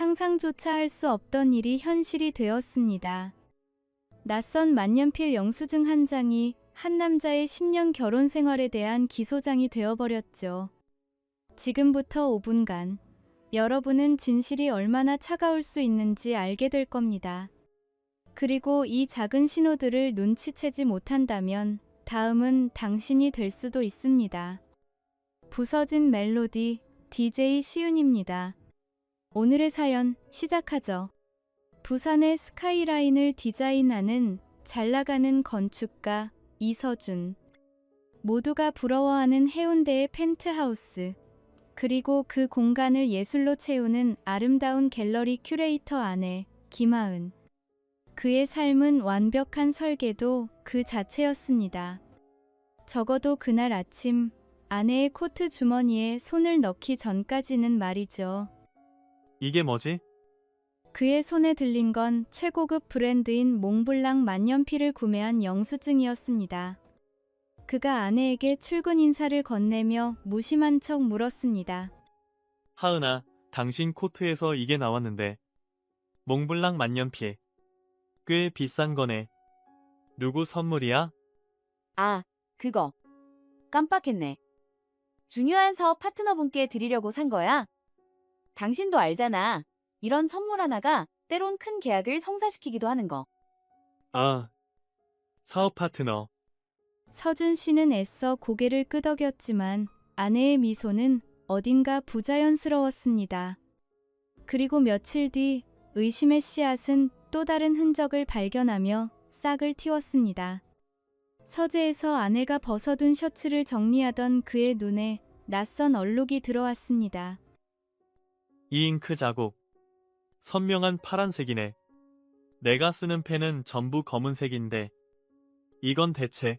상상조차 할 수 없던 일이 현실이 되었습니다. 낯선 만년필 영수증 한 장이 한 남자의 10년 결혼 생활에 대한 기소장이 되어버렸죠. 지금부터 5분간 여러분은 진실이 얼마나 차가울 수 있는지 알게 될 겁니다. 그리고 이 작은 신호들을 눈치채지 못한다면 다음은 당신이 될 수도 있습니다. 부서진 멜로디 DJ 시윤입니다. 오늘의 사연 시작하죠. 부산의 스카이라인을 디자인하는 잘나가는 건축가 이서준. 모두가 부러워하는 해운대의 펜트하우스. 그리고 그 공간을 예술로 채우는 아름다운 갤러리 큐레이터 아내 김하은. 그의 삶은 완벽한 설계도 그 자체였습니다. 적어도 그날 아침 아내의 코트 주머니에 손을 넣기 전까지는 말이죠. 이게 뭐지? 그의 손에 들린 건 최고급 브랜드인 몽블랑 만년필을 구매한 영수증이었습니다. 그가 아내에게 출근 인사를 건네며 무심한 척 물었습니다. 하은아, 당신 코트에서 이게 나왔는데. 몽블랑 만년필. 꽤 비싼 거네. 누구 선물이야? 아, 그거. 깜빡했네. 중요한 사업 파트너분께 드리려고 산 거야. 당신도 알잖아. 이런 선물 하나가 때론 큰 계약을 성사시키기도 하는 거. 아, 사업 파트너. 서준 씨는 애써 고개를 끄덕였지만 아내의 미소는 어딘가 부자연스러웠습니다. 그리고 며칠 뒤 의심의 씨앗은 또 다른 흔적을 발견하며 싹을 틔웠습니다. 서재에서 아내가 벗어둔 셔츠를 정리하던 그의 눈에 낯선 얼룩이 들어왔습니다. 이 잉크 자국. 선명한 파란색이네. 내가 쓰는 펜은 전부 검은색인데. 이건 대체.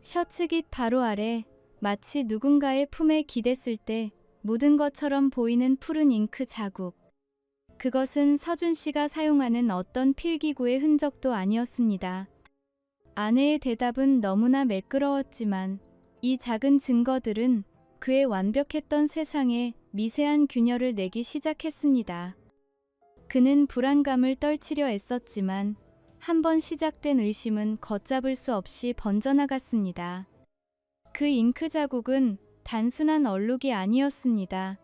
셔츠깃 바로 아래 마치 누군가의 품에 기댔을 때 묻은 것처럼 보이는 푸른 잉크 자국. 그것은 서준 씨가 사용하는 어떤 필기구의 흔적도 아니었습니다. 아내의 대답은 너무나 매끄러웠지만 이 작은 증거들은 그의 완벽했던 세상에 미세한 균열을 내기 시작했습니다. 그는 불안감을 떨치려 애썼지만 한번 시작된 의심은 걷잡을 수 없이 번져나갔습니다. 그 잉크 자국은 단순한 얼룩이 아니었습니다.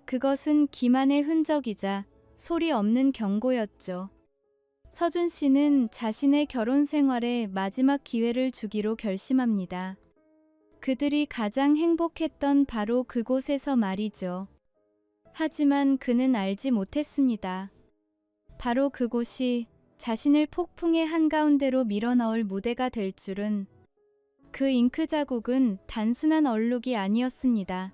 그것은 기만의 흔적이자 소리 없는 경고였죠. 서준 씨는 자신의 결혼 생활에 마지막 기회를 주기로 결심합니다. 그들이 가장 행복했던 바로 그곳에서 말이죠. 하지만 그는 알지 못했습니다. 바로 그곳이 자신을 폭풍의 한가운데로 밀어넣을 무대가 될 줄은. 그 잉크 자국은 단순한 얼룩이 아니었습니다.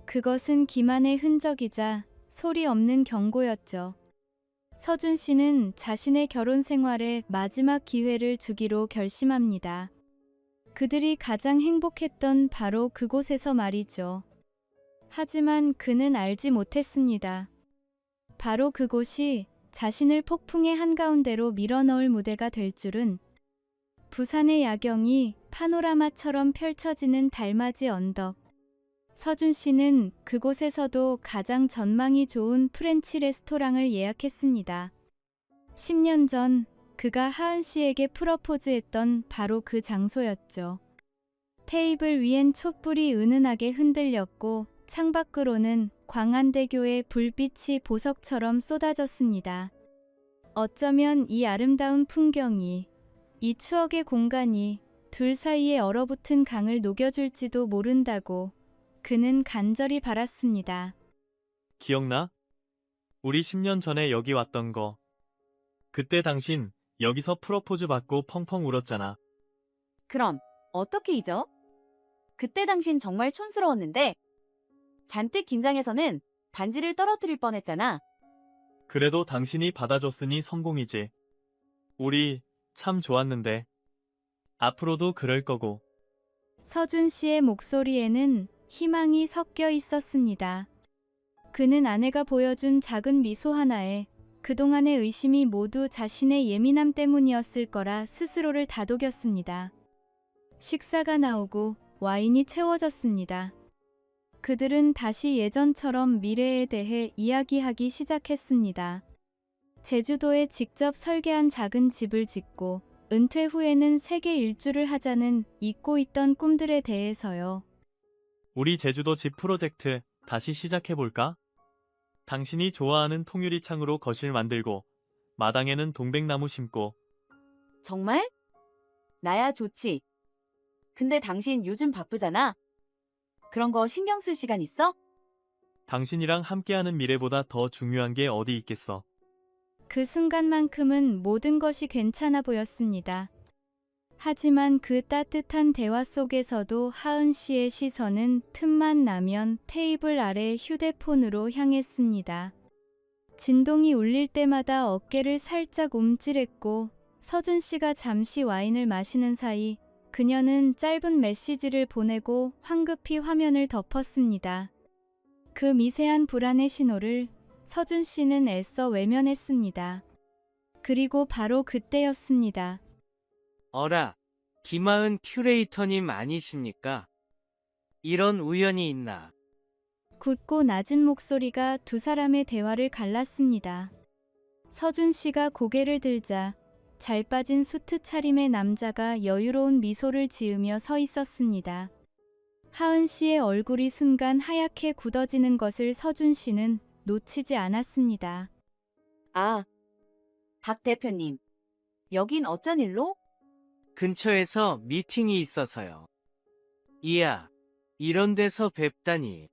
그것은 기만의 흔적이자 소리 없는 경고였죠. 서준 씨는 자신의 결혼 생활에 마지막 기회를 주기로 결심합니다. 그들이 가장 행복했던 바로 그곳에서 말이죠. 하지만 그는 알지 못했습니다. 바로 그곳이 자신을 폭풍의 한가운데로 밀어넣을 무대가 될 줄은. 부산의 야경이 파노라마처럼 펼쳐지는 달맞이 언덕. 서준 씨는 그곳에서도 가장 전망이 좋은 프렌치 레스토랑을 예약했습니다. 10년 전 그가 하은 씨에게 프러포즈했던 바로 그 장소였죠. 테이블 위엔 촛불이 은은하게 흔들렸고 창밖으로는 광안대교의 불빛이 보석처럼 쏟아졌습니다. 어쩌면 이 아름다운 풍경이, 이 추억의 공간이 둘 사이에 얼어붙은 강을 녹여줄지도 모른다고 그는 간절히 바랐습니다. 기억나? 우리 10년 전에 여기 왔던 거. 그때 당신 여기서 프로포즈 받고 펑펑 울었잖아. 그럼 어떻게 잊어? 그때 당신 정말 촌스러웠는데 잔뜩 긴장해서는 반지를 떨어뜨릴 뻔했잖아. 그래도 당신이 받아줬으니 성공이지. 우리 참 좋았는데. 앞으로도 그럴 거고. 서준 씨의 목소리에는 희망이 섞여 있었습니다. 그는 아내가 보여준 작은 미소 하나에 그동안의 의심이 모두 자신의 예민함 때문이었을 거라 스스로를 다독였습니다. 식사가 나오고 와인이 채워졌습니다. 그들은 다시 예전처럼 미래에 대해 이야기하기 시작했습니다. 제주도에 직접 설계한 작은 집을 짓고 은퇴 후에는 세계 일주를 하자는 잊고 있던 꿈들에 대해서요. 우리 제주도 집 프로젝트 다시 시작해볼까? 당신이 좋아하는 통유리 창으로 거실 만들고 마당에는 동백나무 심고. 정말? 나야 좋지. 근데 당신 요즘 바쁘잖아. 그런 거 신경 쓸 시간 있어? 당신이랑 함께하는 미래보다 더 중요한 게 어디 있겠어. 그 순간만큼은 모든 것이 괜찮아 보였습니다. 하지만 그 따뜻한 대화 속에서도 하은 씨의 시선은 틈만 나면 테이블 아래 휴대폰으로 향했습니다. 진동이 울릴 때마다 어깨를 살짝 움찔했고 서준 씨가 잠시 와인을 마시는 사이 그녀는 짧은 메시지를 보내고 황급히 화면을 덮었습니다. 그 미세한 불안의 신호를 서준 씨는 애써 외면했습니다. 그리고 바로 그때였습니다. 어라, 김하은 큐레이터님 아니십니까? 이런 우연이 있나? 굳고 낮은 목소리가 두 사람의 대화를 갈랐습니다. 서준 씨가 고개를 들자 잘 빠진 수트 차림의 남자가 여유로운 미소를 지으며 서 있었습니다. 하은 씨의 얼굴이 순간 하얗게 굳어지는 것을 서준 씨는 놓치지 않았습니다. 아, 박 대표님. 여긴 어쩐 일로? 근처에서 미팅이 있어서요. 이야, 이런 데서 뵙다니.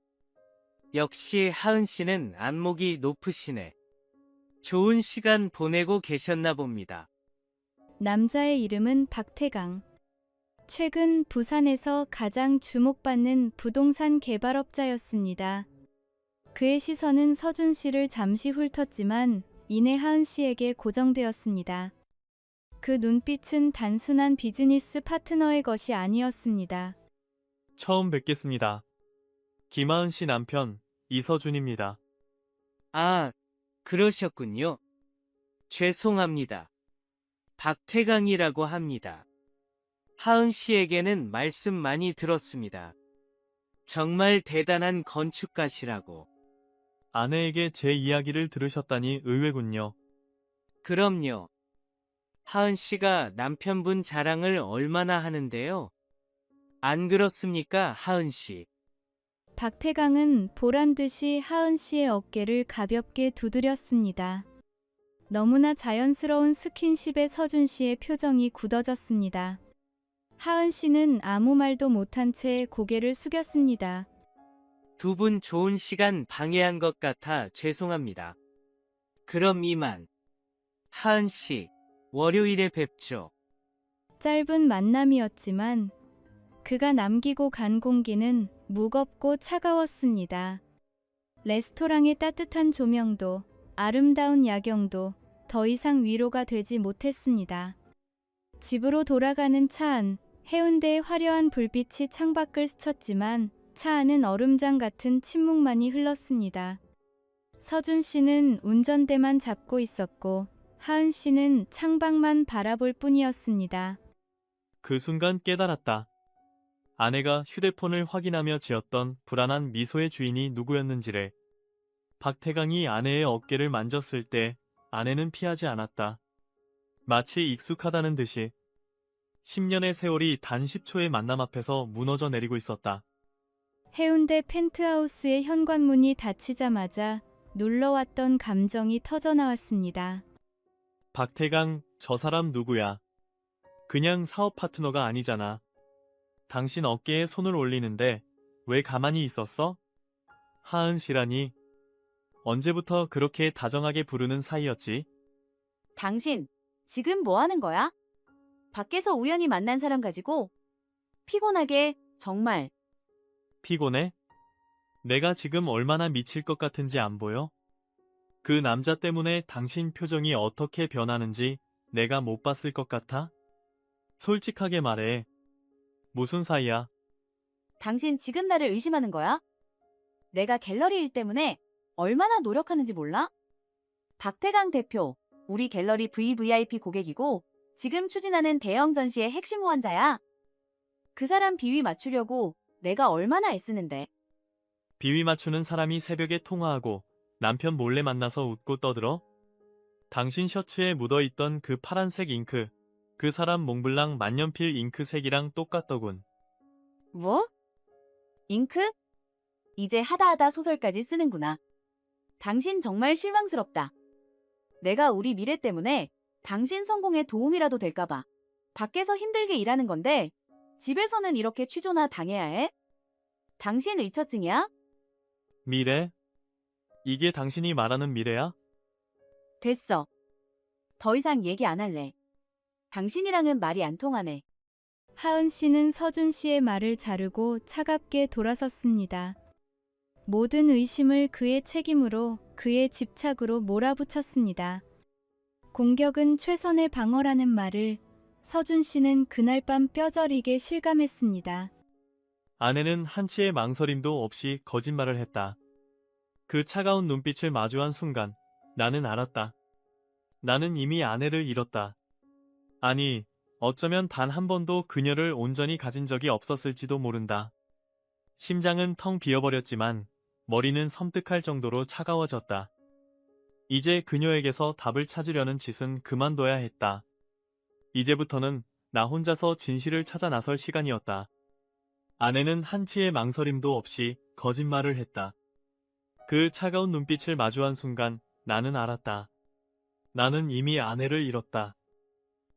역시 하은 씨는 안목이 높으시네. 좋은 시간 보내고 계셨나 봅니다. 남자의 이름은 박태강. 최근 부산에서 가장 주목받는 부동산 개발업자였습니다. 그의 시선은 서준 씨를 잠시 훑었지만 이내 하은 씨에게 고정되었습니다. 그 눈빛은 단순한 비즈니스 파트너의 것이 아니었습니다. 처음 뵙겠습니다. 김하은 씨 남편 이서준입니다. 아, 그러셨군요. 죄송합니다. 박태강이라고 합니다. 하은 씨에게는 말씀 많이 들었습니다. 정말 대단한 건축가시라고. 아내에게 제 이야기를 들으셨다니 의외군요. 그럼요. 하은 씨가 남편분 자랑을 얼마나 하는데요. 안 그렇습니까, 하은 씨? 박태강은 보란듯이 하은 씨의 어깨를 가볍게 두드렸습니다. 너무나 자연스러운 스킨십에 서준 씨의 표정이 굳어졌습니다. 하은 씨는 아무 말도 못한 채 고개를 숙였습니다. 두 분 좋은 시간 방해한 것 같아 죄송합니다. 그럼 이만. 하은 씨, 월요일에 뵙죠. 짧은 만남이었지만 그가 남기고 간 공기는 무겁고 차가웠습니다. 레스토랑의 따뜻한 조명도 아름다운 야경도 더 이상 위로가 되지 못했습니다. 집으로 돌아가는 차 안, 해운대의 화려한 불빛이 창밖을 스쳤지만 차 안은 얼음장 같은 침묵만이 흘렀습니다. 서준 씨는 운전대만 잡고 있었고 하은 씨는 창밖만 바라볼 뿐이었습니다. 그 순간 깨달았다. 아내가 휴대폰을 확인하며 지었던 불안한 미소의 주인이 누구였는지를. 박태강이 아내의 어깨를 만졌을 때 아내는 피하지 않았다. 마치 익숙하다는 듯이 10년의 세월이 단 10초의 만남 앞에서 무너져 내리고 있었다. 해운대 펜트하우스의 현관문이 닫히자마자 눌러왔던 감정이 터져나왔습니다. 박태강, 저 사람 누구야? 그냥 사업 파트너가 아니잖아. 당신 어깨에 손을 올리는데 왜 가만히 있었어? 하은 씨라니. 언제부터 그렇게 다정하게 부르는 사이였지? 당신, 지금 뭐 하는 거야? 밖에서 우연히 만난 사람 가지고 피곤하게 정말. 피곤해? 내가 지금 얼마나 미칠 것 같은지 안 보여? 그 남자 때문에 당신 표정이 어떻게 변하는지 내가 못 봤을 것 같아? 솔직하게 말해. 무슨 사이야? 당신 지금 나를 의심하는 거야? 내가 갤러리 일 때문에 얼마나 노력하는지 몰라? 박태강 대표, 우리 갤러리 VVIP 고객이고 지금 추진하는 대형 전시의 핵심 후원자야. 그 사람 비위 맞추려고 내가 얼마나 애쓰는데. 비위 맞추는 사람이 새벽에 통화하고 남편 몰래 만나서 웃고 떠들어? 당신 셔츠에 묻어있던 그 파란색 잉크, 그 사람 몽블랑 만년필 잉크색이랑 똑같더군. 뭐? 잉크? 이제 하다하다 소설까지 쓰는구나. 당신 정말 실망스럽다. 내가 우리 미래 때문에 당신 성공에 도움이라도 될까봐. 밖에서 힘들게 일하는 건데 집에서는 이렇게 취조나 당해야 해? 당신 의처증이야? 미래? 이게 당신이 말하는 미래야? 됐어. 더 이상 얘기 안 할래. 당신이랑은 말이 안 통하네. 하은 씨는 서준 씨의 말을 자르고 차갑게 돌아섰습니다. 모든 의심을 그의 책임으로, 그의 집착으로 몰아붙였습니다. 공격은 최선의 방어라는 말을 서준 씨는 그날 밤 뼈저리게 실감했습니다. 아내는 한치의 망설임도 없이 거짓말을 했다. 그 차가운 눈빛을 마주한 순간 나는 알았다. 나는 이미 아내를 잃었다. 아니, 어쩌면 단 한 번도 그녀를 온전히 가진 적이 없었을지도 모른다. 심장은 텅 비어버렸지만 머리는 섬뜩할 정도로 차가워졌다. 이제 그녀에게서 답을 찾으려는 짓은 그만둬야 했다. 이제부터는 나 혼자서 진실을 찾아 나설 시간이었다. 아내는 한치의 망설임도 없이 거짓말을 했다. 그 차가운 눈빛을 마주한 순간 나는 알았다. 나는 이미 아내를 잃었다.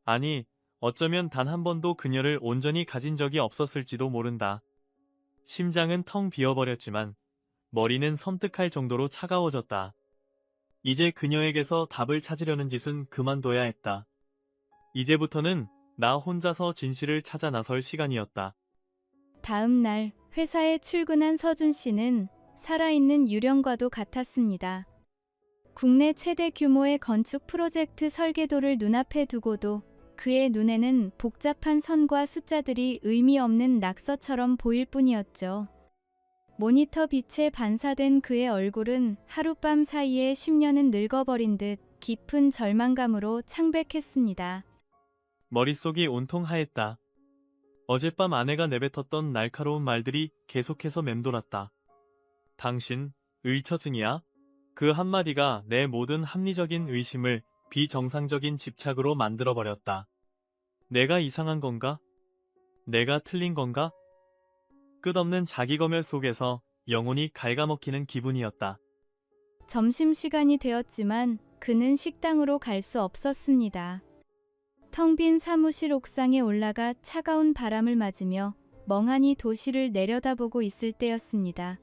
아니, 어쩌면 단 한 번도 그녀를 온전히 가진 적이 없었을지도 모른다. 심장은 텅 비어버렸지만 머리는 섬뜩할 정도로 차가워졌다. 이제 그녀에게서 답을 찾으려는 짓은 그만둬야 했다. 이제부터는 나 혼자서 진실을 찾아 나설 시간이었다. 다음 날 회사에 출근한 서준 씨는 살아있는 유령과도 같았습니다. 국내 최대 규모의 건축 프로젝트 설계도를 눈앞에 두고도 그의 눈에는 복잡한 선과 숫자들이 의미 없는 낙서처럼 보일 뿐이었죠. 모니터 빛에 반사된 그의 얼굴은 하룻밤 사이에 10년은 늙어버린 듯 깊은 절망감으로 창백했습니다. 머릿속이 온통 하였다. 어젯밤 아내가 내뱉었던 날카로운 말들이 계속해서 맴돌았다. 당신, 의처증이야? 그 한마디가 내 모든 합리적인 의심을 비정상적인 집착으로 만들어버렸다. 내가 이상한 건가? 내가 틀린 건가? 끝없는 자기검열 속에서 영혼이 갉아먹히는 기분이었다. 점심시간이 되었지만 그는 식당으로 갈 수 없었습니다. 텅 빈 사무실 옥상에 올라가 차가운 바람을 맞으며 멍하니 도시를 내려다보고 있을 때였습니다.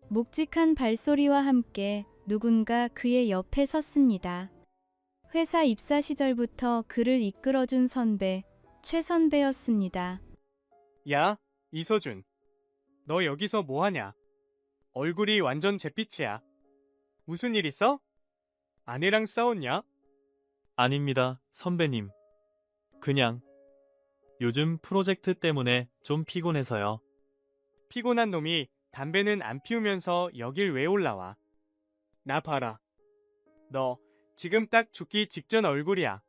묵직한 발소리와 함께 누군가 그의 옆에 섰습니다. 회사 입사 시절부터 그를 이끌어준 선배, 최 선배였습니다. 야, 이서준. 너 여기서 뭐하냐? 얼굴이 완전 잿빛이야. 무슨 일 있어? 아내랑 싸웠냐? 아닙니다, 선배님. 그냥 요즘 프로젝트 때문에 좀 피곤해서요. 피곤한 놈이 담배는 안 피우면서 여길 왜 올라와? 나 봐라. 너 지금 딱 죽기 직전 얼굴이야.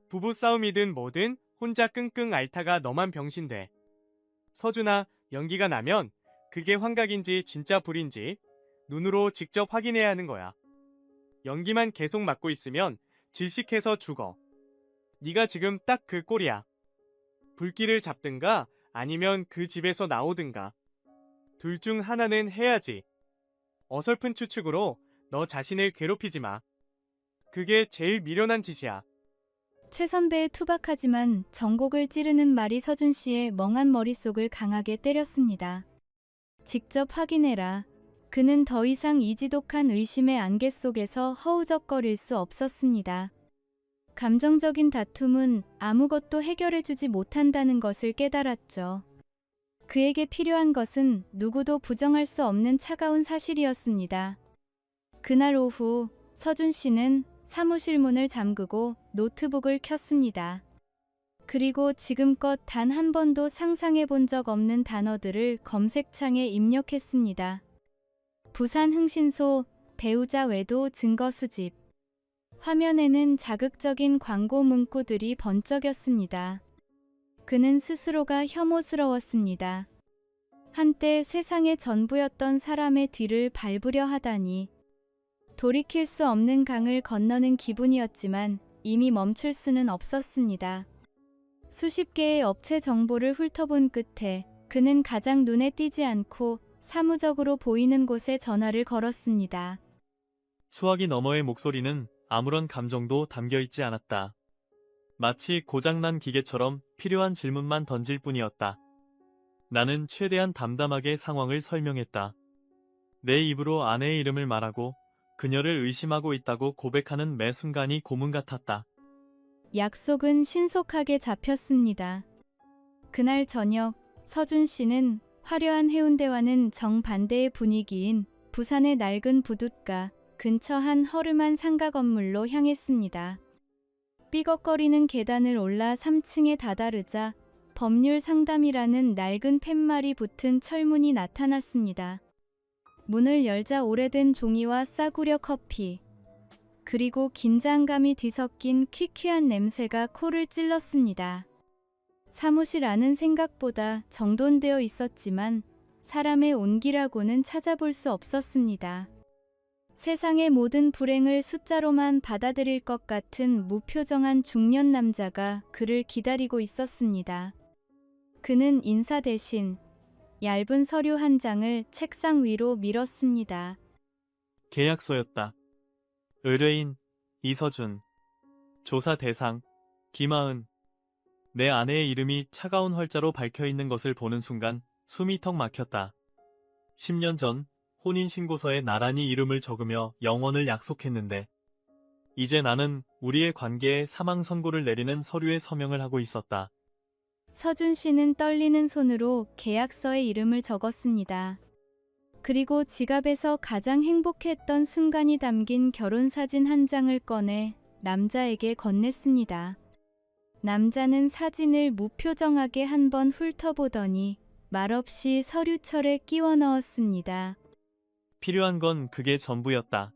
부부싸움이든 뭐든 혼자 끙끙 앓다가 너만 병신돼. 서준아, 연기가 나면 그게 환각인지 진짜 불인지 눈으로 직접 확인해야 하는 거야. 연기만 계속 맡고 있으면 질식해서 죽어. 네가 지금 딱 그 꼴이야. 불길을 잡든가 아니면 그 집에서 나오든가. 둘 중 하나는 해야지. 어설픈 추측으로 너 자신을 괴롭히지 마. 그게 제일 미련한 짓이야. 최 선배의 투박하지만 정곡을 찌르는 말이 서준 씨의 멍한 머릿속을 강하게 때렸습니다. 직접 확인해라. 그는 더 이상 이 지독한 의심의 안개 속에서 허우적거릴 수 없었습니다. 감정적인 다툼은 아무것도 해결해주지 못한다는 것을 깨달았죠. 그에게 필요한 것은 누구도 부정할 수 없는 차가운 사실이었습니다. 그날 오후 서준 씨는 사무실 문을 잠그고 노트북을 켰습니다. 그리고 지금껏 단 한 번도 상상해 본 적 없는 단어들을 검색창에 입력했습니다. 부산 흥신소, 배우자 외도 증거 수집. 화면에는 자극적인 광고 문구들이 번쩍였습니다. 그는 스스로가 혐오스러웠습니다. 한때 세상의 전부였던 사람의 뒤를 밟으려 하다니. 돌이킬 수 없는 강을 건너는 기분이었지만 이미 멈출 수는 없었습니다. 수십 개의 업체 정보를 훑어본 끝에 그는 가장 눈에 띄지 않고 사무적으로 보이는 곳에 전화를 걸었습니다. 수화기 너머의 목소리는 아무런 감정도 담겨 있지 않았다. 마치 고장난 기계처럼 필요한 질문만 던질 뿐이었다. 나는 최대한 담담하게 상황을 설명했다. 내 입으로 아내의 이름을 말하고 그녀를 의심하고 있다고 고백하는 매 순간이 고문 같았다. 약속은 신속하게 잡혔습니다. 그날 저녁 서준 씨는 화려한 해운대와는 정반대의 분위기인 부산의 낡은 부둣가 근처 한 허름한 상가 건물로 향했습니다. 삐걱거리는 계단을 올라 3층에 다다르자 법률 상담이라는 낡은 팻말이 붙은 철문이 나타났습니다. 문을 열자 오래된 종이와 싸구려 커피, 그리고 긴장감이 뒤섞인 퀴퀴한 냄새가 코를 찔렀습니다. 사무실 안은 생각보다 정돈되어 있었지만 사람의 온기라고는 찾아볼 수 없었습니다. 세상의 모든 불행을 숫자로만 받아들일 것 같은 무표정한 중년 남자가 그를 기다리고 있었습니다. 그는 인사 대신 얇은 서류 한 장을 책상 위로 밀었습니다. 계약서였다. 의뢰인 이서준, 조사 대상 김하은. 내 아내의 이름이 차가운 활자로 박혀있는 것을 보는 순간 숨이 턱 막혔다. 10년 전 혼인신고서에 나란히 이름을 적으며 영원을 약속했는데 이제 나는 우리의 관계에 사망 선고를 내리는 서류에 서명을 하고 있었다. 서준 씨는 떨리는 손으로 계약서에 이름을 적었습니다. 그리고 지갑에서 가장 행복했던 순간이 담긴 결혼사진 한 장을 꺼내 남자에게 건넸습니다. 남자는 사진을 무표정하게 한번 훑어보더니 말없이 서류철에 끼워 넣었습니다. 필요한 건 그게 전부였다.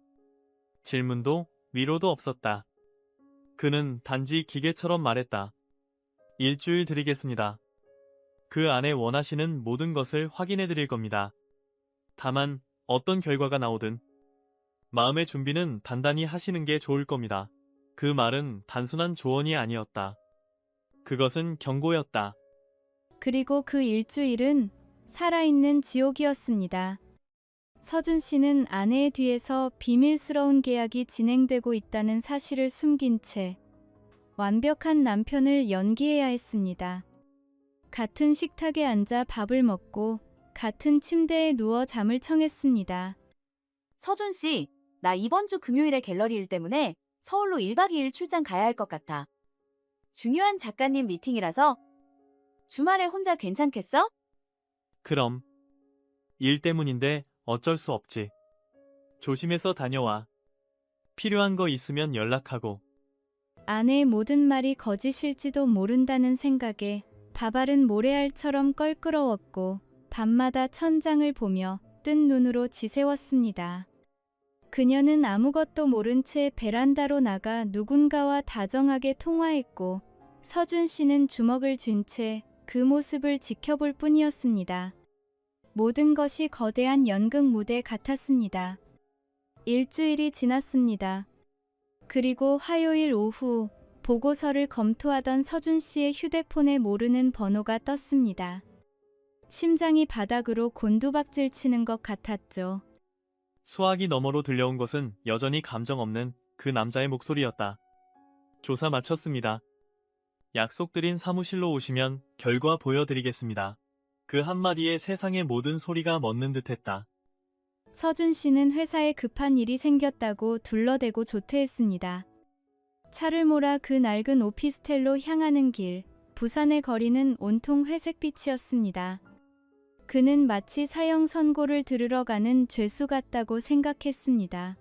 질문도 위로도 없었다. 그는 단지 기계처럼 말했다. 일주일 드리겠습니다. 그 안에 원하시는 모든 것을 확인해 드릴 겁니다. 다만 어떤 결과가 나오든 마음의 준비는 단단히 하시는 게 좋을 겁니다. 그 말은 단순한 조언이 아니었다. 그것은 경고였다. 그리고 그 일주일은 살아있는 지옥이었습니다. 서준 씨는 아내의 뒤에서 비밀스러운 계약이 진행되고 있다는 사실을 숨긴 채 완벽한 남편을 연기해야 했습니다. 같은 식탁에 앉아 밥을 먹고 같은 침대에 누워 잠을 청했습니다. 서준 씨, 나 이번 주 금요일에 갤러리 일 때문에 서울로 1박 2일 출장 가야 할 것 같아. 중요한 작가님 미팅이라서 주말에 혼자 괜찮겠어? 그럼 일 때문인데 어쩔 수 없지. 조심해서 다녀와. 필요한 거 있으면 연락하고. 아내의 모든 말이 거짓일지도 모른다는 생각에 밥알은 모래알처럼 껄끄러웠고 밤마다 천장을 보며 뜬 눈으로 지새웠습니다. 그녀는 아무것도 모른 채 베란다로 나가 누군가와 다정하게 통화했고 서준 씨는 주먹을 쥔 채 그 모습을 지켜볼 뿐이었습니다. 모든 것이 거대한 연극 무대 같았습니다. 일주일이 지났습니다. 그리고 화요일 오후 보고서를 검토하던 서준 씨의 휴대폰에 모르는 번호가 떴습니다. 심장이 바닥으로 곤두박질 치는 것 같았죠. 수화기 너머로 들려온 것은 여전히 감정 없는 그 남자의 목소리였다. 조사 마쳤습니다. 약속드린 사무실로 오시면 결과 보여드리겠습니다. 그 한마디에 세상의 모든 소리가 멎는 듯했다. 서준 씨는 회사에 급한 일이 생겼다고 둘러대고 조퇴했습니다. 차를 몰아 그 낡은 오피스텔로 향하는 길, 부산의 거리는 온통 회색빛이었습니다. 그는 마치 사형 선고를 들으러 가는 죄수 같다고 생각했습니다.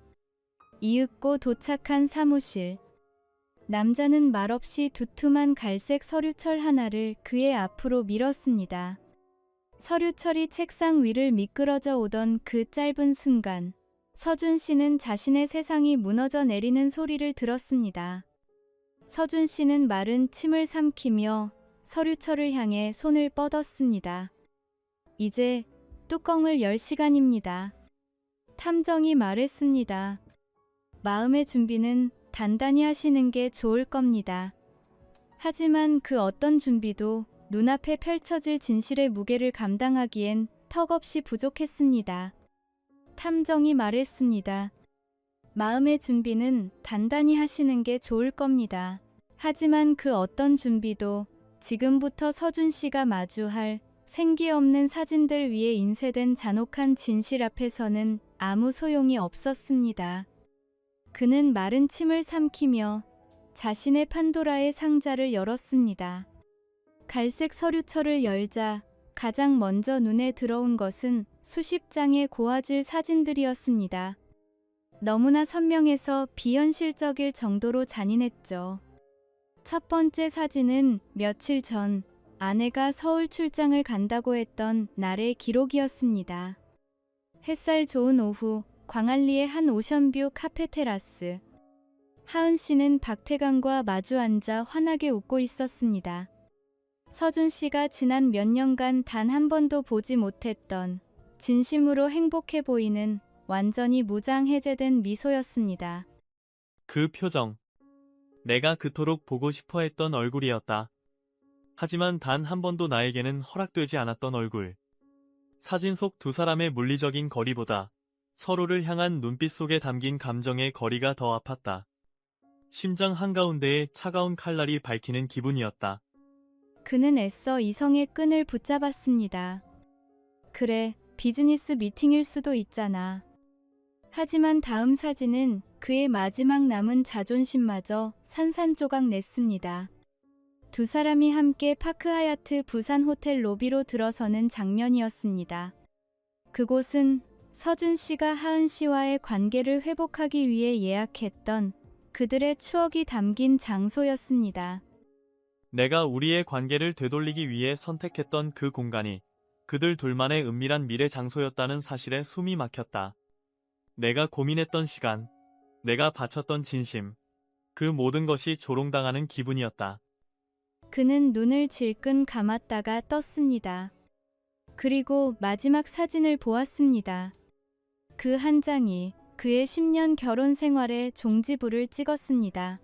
이윽고 도착한 사무실. 남자는 말없이 두툼한 갈색 서류철 하나를 그의 앞으로 밀었습니다. 서류철이 책상 위를 미끄러져 오던 그 짧은 순간, 서준 씨는 자신의 세상이 무너져 내리는 소리를 들었습니다. 서준 씨는 마른 침을 삼키며 서류철을 향해 손을 뻗었습니다. 이제 뚜껑을 열 시간입니다. 탐정이 말했습니다. 마음의 준비는 단단히 하시는 게 좋을 겁니다. 하지만 그 어떤 준비도 눈앞에 펼쳐질 진실의 무게를 감당하기엔 턱없이 부족했습니다. 탐정이 말했습니다. 마음의 준비는 단단히 하시는 게 좋을 겁니다. 하지만 그 어떤 준비도 지금부터 서준 씨가 마주할 생기 없는 사진들 위에 인쇄된 잔혹한 진실 앞에서는 아무 소용이 없었습니다. 그는 마른 침을 삼키며 자신의 판도라의 상자를 열었습니다. 갈색 서류철을 열자 가장 먼저 눈에 들어온 것은 수십 장의 고화질 사진들이었습니다. 너무나 선명해서 비현실적일 정도로 잔인했죠. 첫 번째 사진은 며칠 전 아내가 서울 출장을 간다고 했던 날의 기록이었습니다. 햇살 좋은 오후 광안리의 한 오션뷰 카페 테라스. 하은 씨는 박태강과 마주 앉아 환하게 웃고 있었습니다. 서준 씨가 지난 몇 년간 단 한 번도 보지 못했던 진심으로 행복해 보이는 완전히 무장해제된 미소였습니다. 그 표정. 내가 그토록 보고 싶어 했던 얼굴이었다. 하지만 단 한 번도 나에게는 허락되지 않았던 얼굴. 사진 속 두 사람의 물리적인 거리보다 서로를 향한 눈빛 속에 담긴 감정의 거리가 더 아팠다. 심장 한가운데에 차가운 칼날이 밝히는 기분이었다. 그는 애써 이성의 끈을 붙잡았습니다. 그래, 비즈니스 미팅일 수도 있잖아. 하지만 다음 사진은 그의 마지막 남은 자존심마저 산산조각 냈습니다. 두 사람이 함께 파크 하얏트 부산 호텔 로비로 들어서는 장면이었습니다. 그곳은 서준 씨가 하은 씨와의 관계를 회복하기 위해 예약했던 그들의 추억이 담긴 장소였습니다. 내가 우리의 관계를 되돌리기 위해 선택했던 그 공간이 그들 둘만의 은밀한 미래 장소였다는 사실에 숨이 막혔다. 내가 고민했던 시간, 내가 바쳤던 진심, 그 모든 것이 조롱당하는 기분이었다. 그는 눈을 질끈 감았다가 떴습니다. 그리고 마지막 사진을 보았습니다. 그 한 장이 그의 10년 결혼 생활의 종지부를 찍었습니다.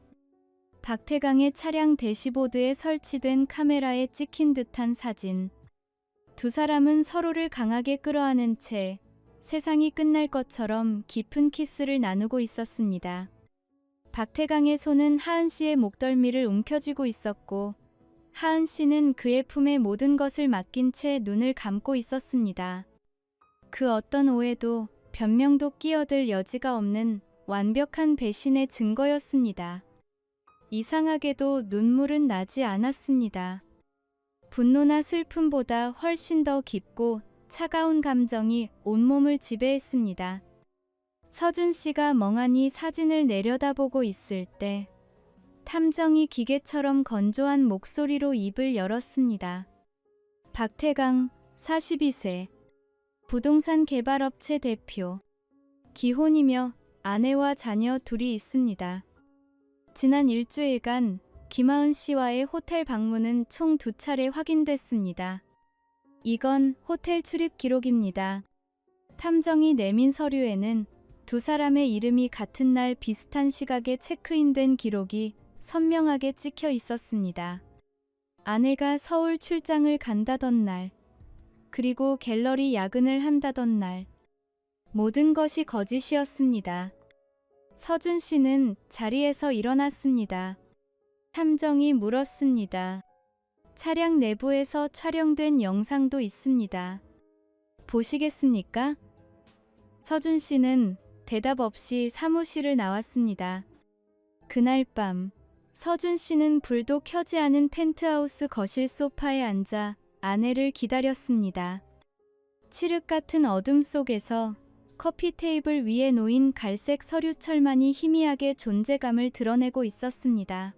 박태강의 차량 대시보드에 설치된 카메라에 찍힌 듯한 사진. 두 사람은 서로를 강하게 끌어안은 채 세상이 끝날 것처럼 깊은 키스를 나누고 있었습니다. 박태강의 손은 하은 씨의 목덜미를 움켜쥐고 있었고 하은 씨는 그의 품에 모든 것을 맡긴 채 눈을 감고 있었습니다. 그 어떤 오해도 변명도 끼어들 여지가 없는 완벽한 배신의 증거였습니다. 이상하게도 눈물은 나지 않았습니다. 분노나 슬픔보다 훨씬 더 깊고 차가운 감정이 온몸을 지배했습니다. 서준 씨가 멍하니 사진을 내려다보고 있을 때 탐정이 기계처럼 건조한 목소리로 입을 열었습니다. 박태강, 42세. 부동산 개발업체 대표. 기혼이며 아내와 자녀 둘이 있습니다. 지난 일주일간 김하은 씨와의 호텔 방문은 총 2차례 확인됐습니다. 이건 호텔 출입 기록입니다. 탐정이 내민 서류에는 두 사람의 이름이 같은 날 비슷한 시각에 체크인된 기록이 선명하게 찍혀 있었습니다. 아내가 서울 출장을 간다던 날, 그리고 갤러리 야근을 한다던 날, 모든 것이 거짓이었습니다. 서준 씨는 자리에서 일어났습니다. 탐정이 물었습니다. 차량 내부에서 촬영된 영상도 있습니다. 보시겠습니까? 서준 씨는 대답 없이 사무실을 나왔습니다. 그날 밤, 서준 씨는 불도 켜지 않은 펜트하우스 거실 소파에 앉아 아내를 기다렸습니다. 칠흑 같은 어둠 속에서 커피 테이블 위에 놓인 갈색 서류철만이 희미하게 존재감을 드러내고 있었습니다.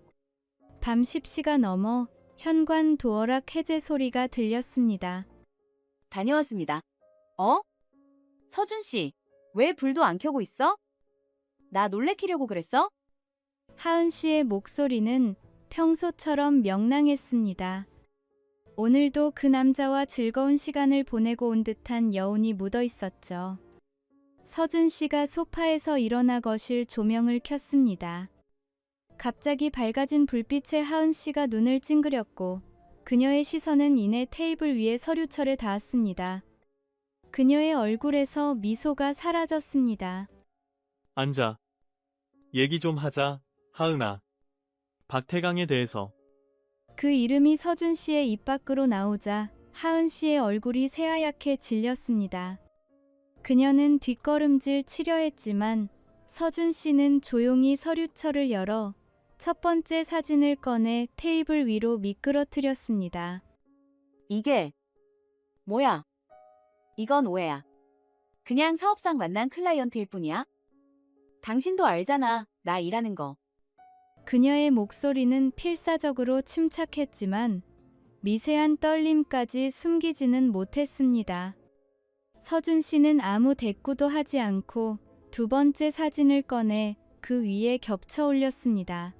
밤 10시가 넘어 현관 도어락 해제 소리가 들렸습니다. 다녀왔습니다. 어? 서준 씨, 왜 불도 안 켜고 있어? 나 놀래키려고 그랬어? 하은 씨의 목소리는 평소처럼 명랑했습니다. 오늘도 그 남자와 즐거운 시간을 보내고 온 듯한 여운이 묻어 있었죠. 서준 씨가 소파에서 일어나 거실 조명을 켰습니다. 갑자기 밝아진 불빛에 하은 씨가 눈을 찡그렸고 그녀의 시선은 이내 테이블 위에 서류철에 닿았습니다. 그녀의 얼굴에서 미소가 사라졌습니다. 앉아. 얘기 좀 하자, 하은아. 박태강에 대해서. 그 이름이 서준 씨의 입 밖으로 나오자 하은 씨의 얼굴이 새하얗게 질렸습니다. 그녀는 뒷걸음질 치려 했지만 서준 씨는 조용히 서류철을 열어 첫 번째 사진을 꺼내 테이블 위로 미끄러뜨렸습니다. 이게 뭐야? 이건 오해야. 그냥 사업상 만난 클라이언트일 뿐이야. 당신도 알잖아, 나 일하는 거. 그녀의 목소리는 필사적으로 침착했지만 미세한 떨림까지 숨기지는 못했습니다. 서준 씨는 아무 대꾸도 하지 않고 두 번째 사진을 꺼내 그 위에 겹쳐 올렸습니다.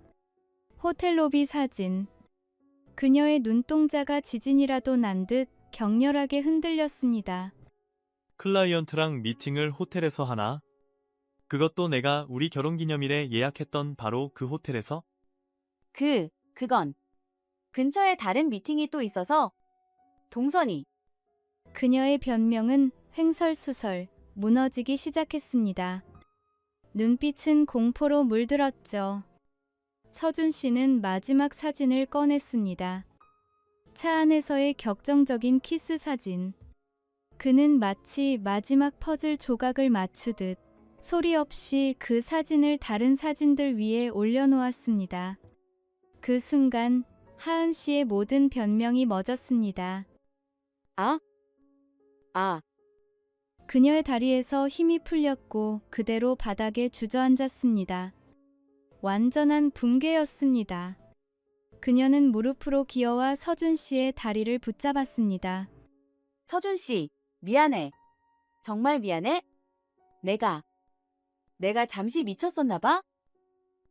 호텔 로비 사진. 그녀의 눈동자가 지진이라도 난 듯 격렬하게 흔들렸습니다. 클라이언트랑 미팅을 호텔에서 하나? 그것도 내가 우리 결혼기념일에 예약했던 바로 그 호텔에서? 그건. 근처에 다른 미팅이 또 있어서. 동선이. 그녀의 변명은 횡설수설 무너지기 시작했습니다. 눈빛은 공포로 물들었죠. 서준 씨는 마지막 사진을 꺼냈습니다. 차 안에서의 격정적인 키스 사진. 그는 마치 마지막 퍼즐 조각을 맞추듯 소리 없이 그 사진을 다른 사진들 위에 올려놓았습니다. 그 순간 하은 씨의 모든 변명이 멎었습니다. 그녀의 다리에서 힘이 풀렸고 그대로 바닥에 주저앉았습니다. 완전한 붕괴였습니다. 그녀는 무릎으로 기어와 서준 씨의 다리를 붙잡았습니다. 서준 씨, 미안해. 정말 미안해. 내가 잠시 미쳤었나 봐?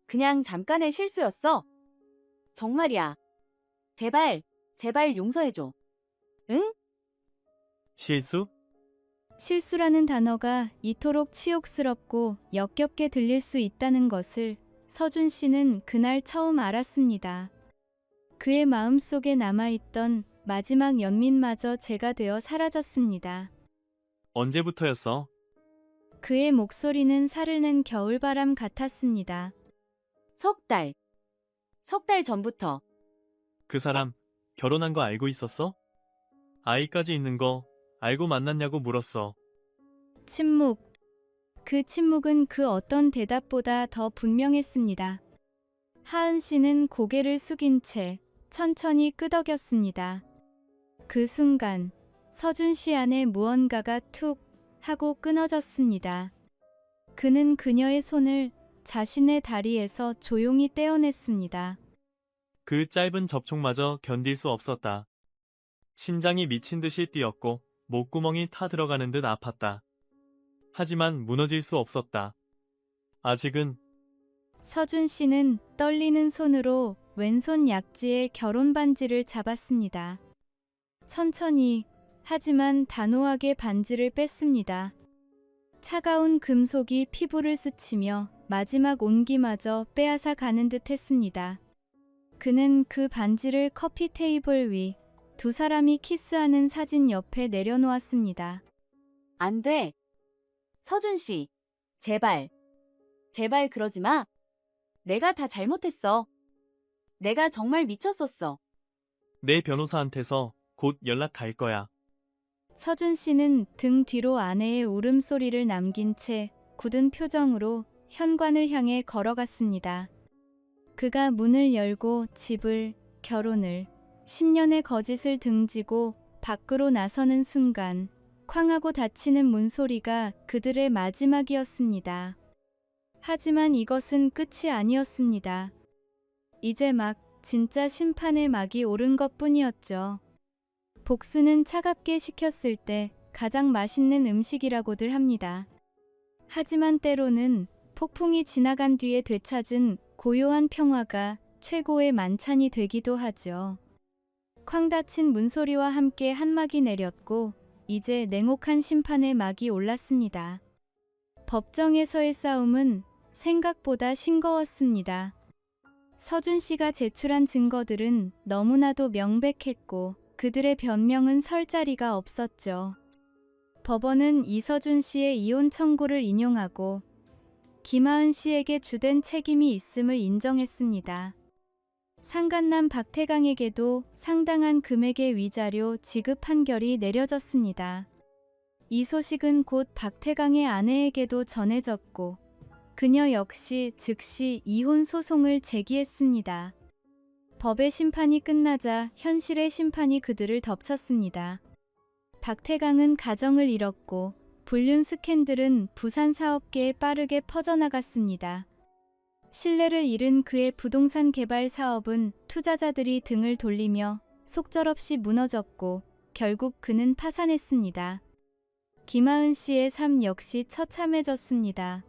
그냥 잠깐의 실수였어. 정말이야. 제발 용서해줘. 응? 실수? 실수라는 단어가 이토록 치욕스럽고 역겹게 들릴 수 있다는 것을 서준 씨는 그날 처음 알았습니다. 그의 마음속에 남아있던 마지막 연민마저 재가 되어 사라졌습니다. 언제부터였어? 그의 목소리는 살을 낸 겨울바람 같았습니다. 석 달 전부터. 그 사람 결혼한 거 알고 있었어? 아이까지 있는 거 알고 만났냐고 물었어. 침묵. 그 침묵은 그 어떤 대답보다 더 분명했습니다. 하은 씨는 고개를 숙인 채 천천히 끄덕였습니다. 그 순간 서준 씨 안에 무언가가 툭 하고 끊어졌습니다. 그는 그녀의 손을 자신의 다리에서 조용히 떼어냈습니다. 그 짧은 접촉마저 견딜 수 없었다. 심장이 미친 듯이 뛰었고 목구멍이 타 들어가는 듯 아팠다. 하지만 무너질 수 없었다. 아직은. 서준 씨는 떨리는 손으로 왼손 약지에 결혼 반지를 잡았습니다. 천천히 하지만 단호하게 반지를 뺐습니다. 차가운 금속이 피부를 스치며 마지막 온기마저 빼앗아 가는 듯 했습니다. 그는 그 반지를 커피 테이블 위 두 사람이 키스하는 사진 옆에 내려놓았습니다. 안 돼. 서준 씨, 제발 그러지 마. 내가 다 잘못했어. 내가 정말 미쳤었어. 내 변호사한테서 곧 연락 갈 거야. 서준 씨는 등 뒤로 아내의 울음소리를 남긴 채 굳은 표정으로 현관을 향해 걸어갔습니다. 그가 문을 열고 집을, 결혼을, 10년의 거짓을 등지고 밖으로 나서는 순간 쾅하고 닫히는 문소리가 그들의 마지막이었습니다. 하지만 이것은 끝이 아니었습니다. 이제 막 진짜 심판의 막이 오른 것뿐이었죠. 복수는 차갑게 식혔을 때 가장 맛있는 음식이라고들 합니다. 하지만 때로는 폭풍이 지나간 뒤에 되찾은 고요한 평화가 최고의 만찬이 되기도 하죠. 쾅 닫힌 문소리와 함께 한막이 내렸고 이제 냉혹한 심판의 막이 올랐습니다. 법정에서의 싸움은 생각보다 싱거웠습니다. 서준 씨가 제출한 증거들은 너무나도 명백했고 그들의 변명은 설 자리가 없었죠. 법원은 이서준 씨의 이혼 청구를 인용하고 김하은 씨에게 주된 책임이 있음을 인정했습니다. 상간남 박태강에게도 상당한 금액의 위자료 지급 판결이 내려졌습니다. 이 소식은 곧 박태강의 아내에게도 전해졌고 그녀 역시 즉시 이혼 소송을 제기했습니다. 법의 심판이 끝나자 현실의 심판이 그들을 덮쳤습니다. 박태강은 가정을 잃었고 불륜 스캔들은 부산 사업계에 빠르게 퍼져나갔습니다. 신뢰를 잃은 그의 부동산 개발 사업은 투자자들이 등을 돌리며 속절없이 무너졌고 결국 그는 파산했습니다. 김하은 씨의 삶 역시 처참해졌습니다.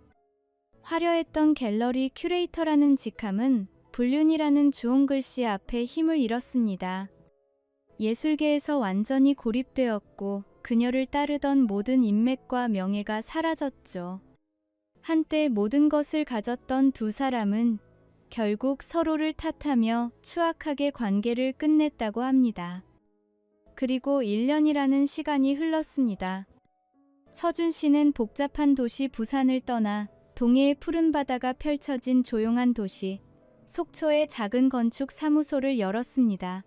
화려했던 갤러리 큐레이터라는 직함은 불륜이라는 주홍글씨 앞에 힘을 잃었습니다. 예술계에서 완전히 고립되었고 그녀를 따르던 모든 인맥과 명예가 사라졌죠. 한때 모든 것을 가졌던 두 사람은 결국 서로를 탓하며 추악하게 관계를 끝냈다고 합니다. 그리고 1년이라는 시간이 흘렀습니다. 서준 씨는 복잡한 도시 부산을 떠나 동해의 푸른 바다가 펼쳐진 조용한 도시 속초의 작은 건축 사무소를 열었습니다.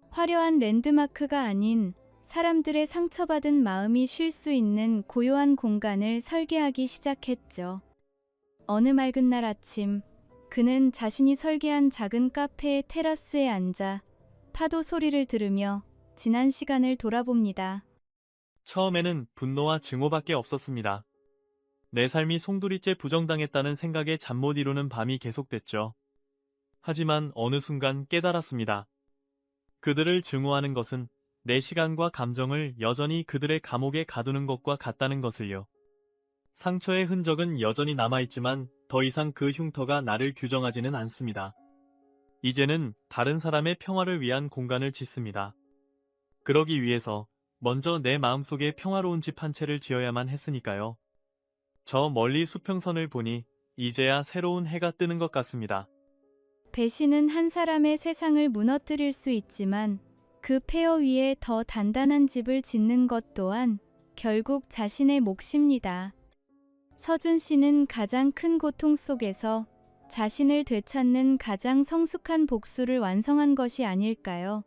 화려한 랜드마크가 아닌 사람들의 상처받은 마음이 쉴 수 있는 고요한 공간을 설계하기 시작했죠. 어느 맑은 날 아침, 그는 자신이 설계한 작은 카페의 테라스에 앉아 파도 소리를 들으며 지난 시간을 돌아봅니다. 처음에는 분노와 증오밖에 없었습니다. 내 삶이 송두리째 부정당했다는 생각에 잠 못 이루는 밤이 계속됐죠. 하지만 어느 순간 깨달았습니다. 그들을 증오하는 것은 내 시간과 감정을 여전히 그들의 감옥에 가두는 것과 같다는 것을요. 상처의 흔적은 여전히 남아있지만 더 이상 그 흉터가 나를 규정하지는 않습니다. 이제는 다른 사람의 평화를 위한 공간을 짓습니다. 그러기 위해서 먼저 내 마음속에 평화로운 집 한 채를 지어야만 했으니까요. 저 멀리 수평선을 보니 이제야 새로운 해가 뜨는 것 같습니다. 배신은 한 사람의 세상을 무너뜨릴 수 있지만 그 폐허 위에 더 단단한 집을 짓는 것 또한 결국 자신의 몫입니다. 서준 씨는 가장 큰 고통 속에서 자신을 되찾는 가장 성숙한 복수를 완성한 것이 아닐까요?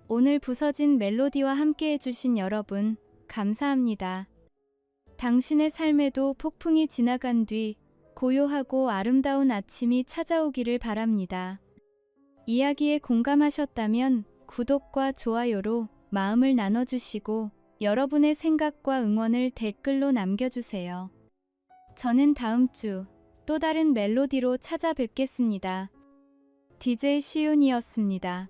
오늘 부서진 멜로디와 함께 해주신 여러분, 감사합니다. 당신의 삶에도 폭풍이 지나간 뒤 고요하고 아름다운 아침이 찾아오기를 바랍니다. 이야기에 공감하셨다면 구독과 좋아요로 마음을 나눠주시고 여러분의 생각과 응원을 댓글로 남겨주세요. 저는 다음 주 또 다른 멜로디로 찾아뵙겠습니다. DJ 시윤이었습니다.